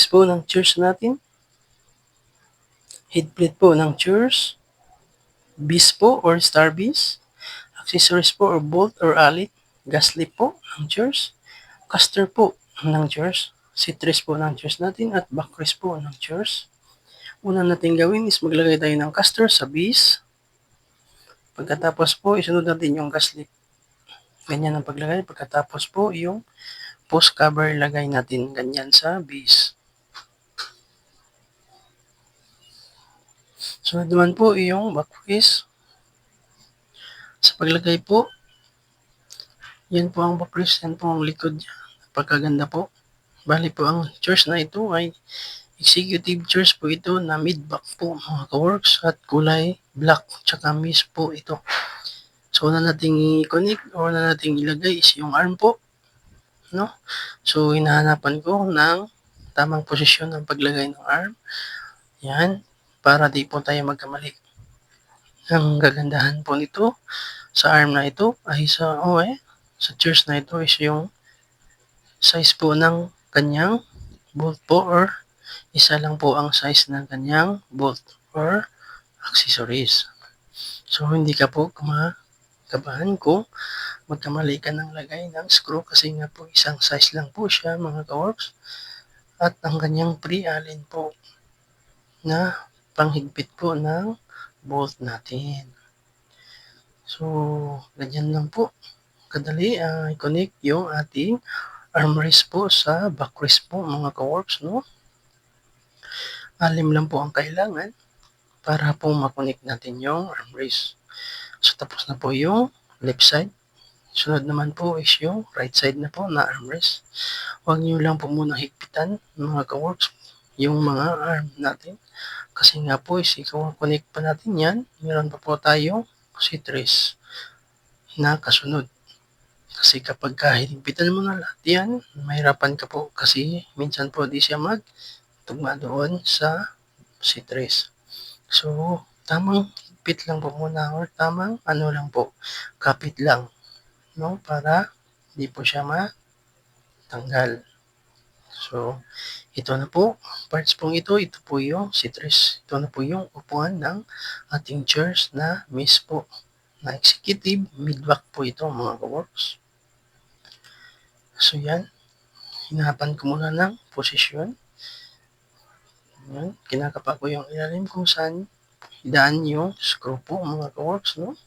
po ng cheers natin. Head plate po ng cheers. Bis po or star bis. Accessories po or bolt or alit. Gaslit po ng cheers. Caster po ng cheers. Citrus po ng cheers natin at backrest po ng cheers. Una natin gawin is maglagay tayo ng caster sa bis. Pagkatapos po, isunod natin yung gaslit. Ganyan ang paglagay. Pagkatapos po, yung post cover lagay natin ganyan sa base. Sunod naman po yung backrest. Sa paglagay po, yan po ang backrest, yan po ang likod niya. Napakaganda po. Bali po ang chairs na ito ay executive chairs po ito na mid-back po mga ka-works at kulay black tsaka miss po ito. So una nating i-connect o una nating ilagay is yung arm po. No? So hinahanapan ko ng tamang posisyon ng paglagay ng arm. Yan, para di po tayo magkamali. Ang gagandahan po nito sa arm na ito ay sa chairs na ito is yung size po ng kanyang bolt po or isa lang po ang size ng kanyang bolt or accessories. So hindi ka po kumakabahan kung magkamali ka ng lagay ng screw kasi nga po isang size lang po siya mga ka-works. At ang kanyang pre-allen po na panghigpit po ng bolt natin. So, ganyan lang po. Kadali i-connect yung ating armrest po sa backrest po mga ka-works, no? Alim lang po ang kailangan para po makonect natin yung armrest. So, tapos na po yung left side. Sunod naman po is yung right side na po na armrest. Huwag nyo lang po muna higpitan mga ka-works yung mga arm natin. Kasi nga po is i-connect pa natin yan. Meron pa po tayong citrus na kasunod. Kasi kapag higpitan mo na lahat yan, mahirapan ka po kasi minsan po di siya magtugma doon sa citrus. So, tamang higpit lang po muna or tamang lang po, kapit lang, no? Para di po siya matanggal. So, ito na po, parts pong ito po yung citrus. Ito na po yung upuan ng ating chairs na miss po, na executive mid-back po ito mga ka-works. So yan, hinapan ko muna ng posisyon. Yan, kinakapa ko yung ilalim kung saan idaan yung screw po mga ka-works, no?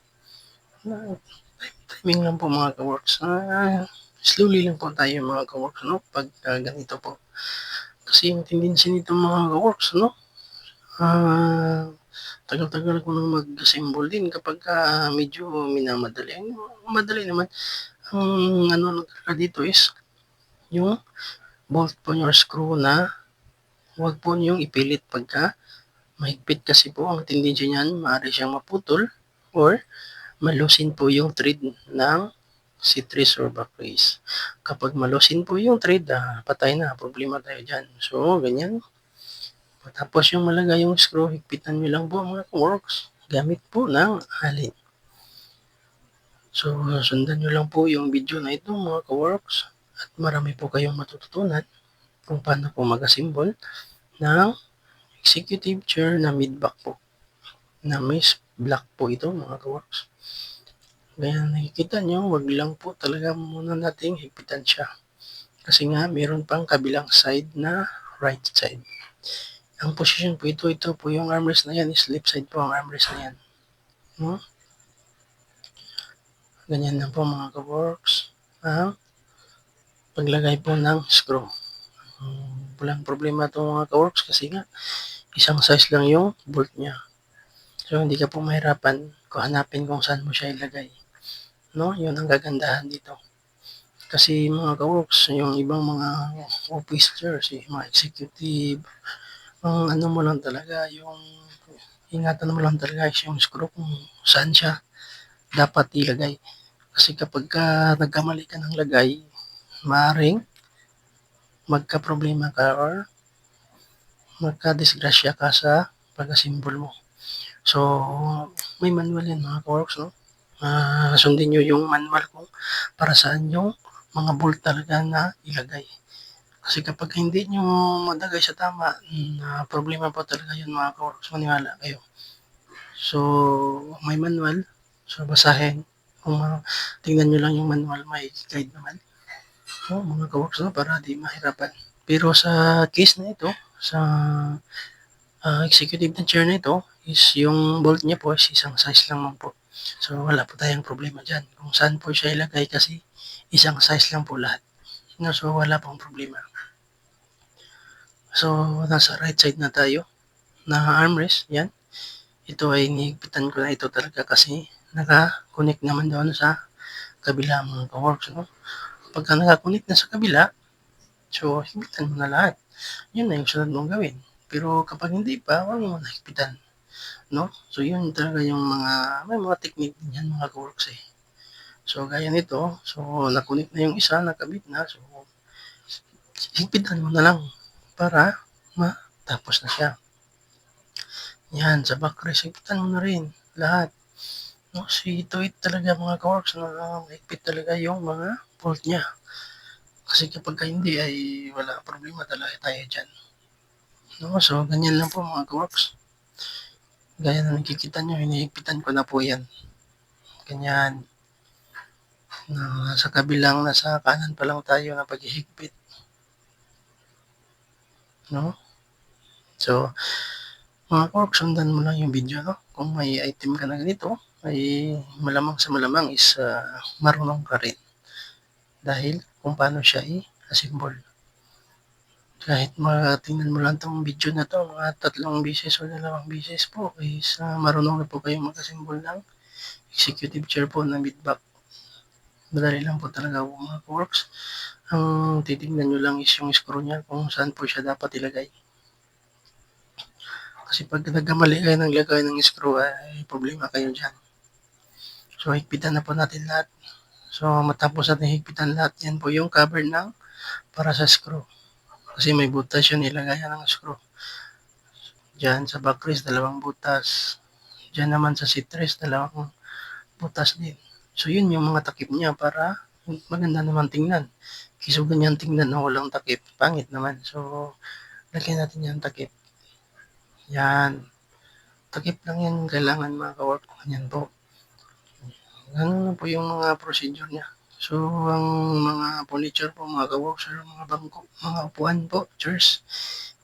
Timing lang po mga ka-works. Slowly lang po tayo mga ka-works, no? Pag ganito po. Kasi yung tendency nito mga ka-works, no? Tagal-tagal ko nang mag-assemble din kapag medyo minamadali. Madali naman. Ang ano dito is yung bolt po yung screw na huwag po niyong ipilit pagka mahigpit kasi po ang tendency niyan, maaari siyang maputol or malusin po yung thread ng citrus or backrest. Kapag malusin po yung thread, patay na, problema tayo dyan. So, ganyan. Tapos yung malagay yung screw, higpitan nyo lang po mga works gamit po ng alin. So, sundan nyo lang po yung video na ito mga ka-works at marami po kayong matututunan kung paano po mag-assemble ng executive chair na mid-back po na miss black po ito mga ka-works. Kaya nakikita nyo, wag lang po talaga muna nating higpitan siya. Kasi nga, meron pang kabilang side na right side. Ang position po ito po yung armrest na yan is left side po ang armrest na yan. No? Ganyan lang po mga ka-works. Paglagay po ng screw. Walang problema ito mga ka-works kasi nga isang size lang yung bolt niya. So hindi ka po mahirapan kung hanapin kung saan mo siya ilagay. No? Yun ang gagandahan dito. Kasi mga ka-works, yung ibang mga officers, mga executive, ang ano mo lang talaga, yung ingatan mo lang talaga is yung screw kung saan siya dapat ilagay. Kasi kapag nagkamali ka ng lagay, maaaring magka-problema ka or magka-disgrasya ka sa pag-assemble mo. So, may manual yan mga ka-works, no? Sundin nyo yung manual kung para saan yung mga bolt talaga na ilagay. Kasi kapag hindi nyo madagay sa tama, problema po talaga yun mga ka-works, maniwala kayo. So, may manual, so basahin. Kung tingnan nyo lang yung manual, may guide naman. So, mga ka-works, no, para di mahirapan. Pero sa case na ito, sa executive na chair na ito, is yung bolt niya po is isang size lang po. So, wala po tayong problema dyan. Kung saan po siya ilagay kasi isang size lang po lahat. No, so, wala pong problema. So, nasa right side na tayo na armrest. Yan. Ito ay nihigpitan ko na ito talaga kasi naka-connect naman doon sa kabila mga ka-works. No? Pagka naka-connect na sa kabila, so higpitan mo na lahat. Yun na yung sunod mong gawin. Pero kapag hindi pa, huwag mo na higpitan. No? So yun talaga yung may mga technique din yan mga ka-works eh. So gaya nito, so na-connect na yung isa, nakabit na, so higpitan mo na lang para matapos na siya. Yan, sa backrest, higpitan mo na rin lahat. No, si Ito'y talaga mga ka-works na mahigpit talaga yung mga bolt niya. Kasi kapag hindi ay wala problema talaga tayo dyan. No, so ganyan lang po mga ka-works. Gaya na nakikita nyo, hinihigpitan ko na po yan. Ganyan. Sa kabilang, nasa kanan pa lang tayo na paghihigpit. No? So, mga ka-works, sundan mo lang yung video. No? Kung may item ka na ganito, ay malamang sa malamang is marunong ka rin. Dahil kung paano siya i-assemble. Kahit tingnan mo lang itong video na to, mga 3 beses o 2 beses po, is marunong na po kayo mag-assemble ng executive chair po na mid-back. Madali lang po talaga po mga works. Ang titignan nyo lang is yung screw niya kung saan po siya dapat ilagay. Kasi pag nagkamali kayo ng lagay ng screw, ay problema kayo dyan. So, higpitan na po natin lahat. So, matapos natin higpitan lahat, yan po yung cover ng para sa screw. Kasi may butas yun, ilagayan ng screw. Diyan sa backrest, 2 butas. Diyan naman sa seatrest, 2 butas din. So, yun yung mga takip niya para maganda naman tingnan. Kiso ganyan tingnan na walang takip, pangit naman. So, lagyan natin yan takip. Yan. Takip lang yan kailangan mga ka-work. Yan po. Ganun po yung mga procedure niya. So, ang mga furniture po, mga ka-works, mga bangko, mga upuan po, chairs,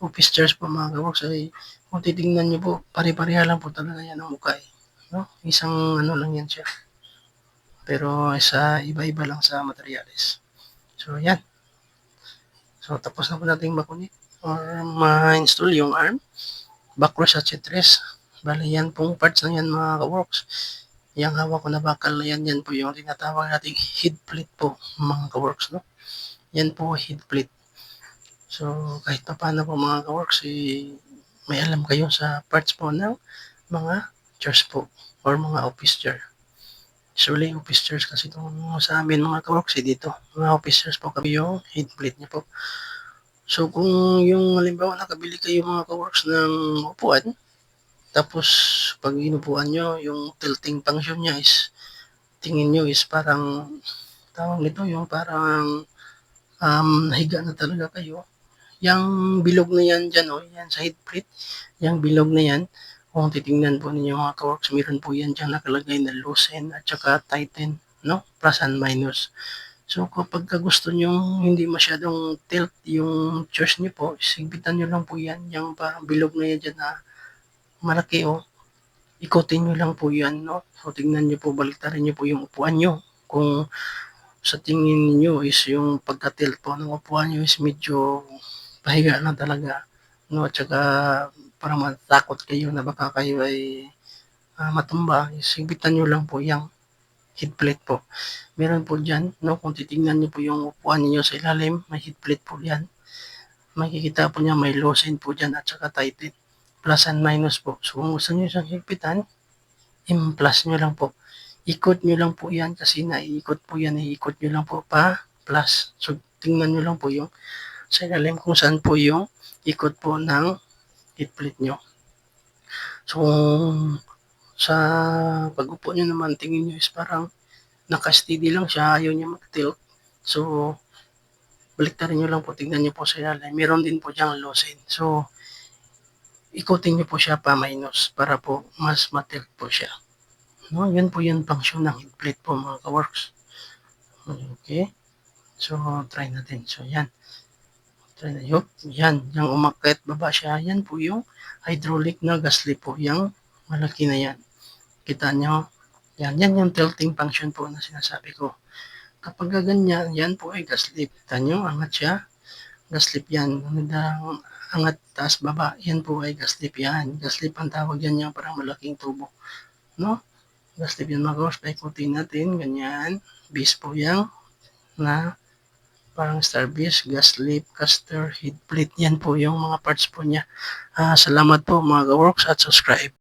office chairs po mga ka-works, ay kung titingnan nyo po, pare-pareha lang po talaga yan ang mukha eh. No? Isang ano lang yan siya. Pero iba-iba lang sa materials. So, yan. So, tapos na po natin makunik or ma-install yung arm, backrest at seatrest. Bali, yan pong parts na yan mga ka-works. Yung hawak ko na bakal na yan po yung tinatawag nating head plate po mga ka-works. No? Yan po head plate. So, kahit pa paano po mga ka-works, may alam kayo sa parts po ng mga chairs po or mga office chair. Usually, office chairs kasi itong sa amin mga ka-works dito. Mga office chairs po kami yung head plate niya po. So, kung yung halimbawa nakabili kayo mga ka-works ng upuan, tapos pag inupuan nyo, yung tilting function niya is, tingin nyo is parang, tawag nito, yung parang nahiga na talaga kayo. Yung bilog na yan dyan, yan sa head plate, yung bilog na yan, kung titingnan po ninyo mga ka-works, meron po yan dyan nakalagay na loosen at saka tighten, no? Plus and minus. So, kapag gusto nyo hindi masyadong tilt yung chairs nyo po, sigpitan nyo lang po yan, yung parang bilog na yan dyan na malaki ikutin nyo lang po yan, no? So, tingnan nyo po, baliktarin nyo po yung upuan nyo. Kung sa tingin niyo is yung pagka-tilt po ng upuan nyo is medyo pahiga na talaga, no? At saka para matakot kayo na baka kayo ay matumba, sigpitan nyo lang po yung head plate po. Meron po dyan, no? Kung titingnan nyo po yung upuan niyo sa ilalim, may head plate po yan. Makikita po niya may loosen po dyan at saka tighten. Plus and minus po. So, kung gusto nyo siyang higpitan, i-plus nyo lang po. Ikot nyo lang po yan kasi naiikot po yan. Iikot nyo lang po pa plus. So, tingnan nyo lang po yung sa ilalim kung saan po yung ikot po ng head plate nyo. So, sa pag-upo nyo naman, tingin nyo is parang naka-steady lang siya. Ayaw niya mag-tilt. So, baliktarin nyo lang po, tignan nyo po sa ilalim. Meron din po diyang loosen. So, ikutin nyo po siya pa minus para po mas matilt po siya. No, yun po yung function ng head plate po mga ka-works. Okay. So, try natin. So, yan. Try na yun. Yan. Yung umakyat baba siya. Yan po yung hydraulic na gaslit po. Yung malaki na yan. Kita nyo? Yan. Yan yung tilting function po na sinasabi ko. Kapag ganyan, yan po ay gaslit. Kita nyo? Angat siya. Gaslit yan. Angat taas baba. Yan po ay gaslit yan. Gaslit ang tawag yan yung parang malaking tubo. No? Gaslit yan mga course. Paikutin natin. Ganyan. Base po yung na parang starbase, gas lip, caster, head plate. Yan po yung mga parts po niya. Salamat po mga ka-works at subscribe.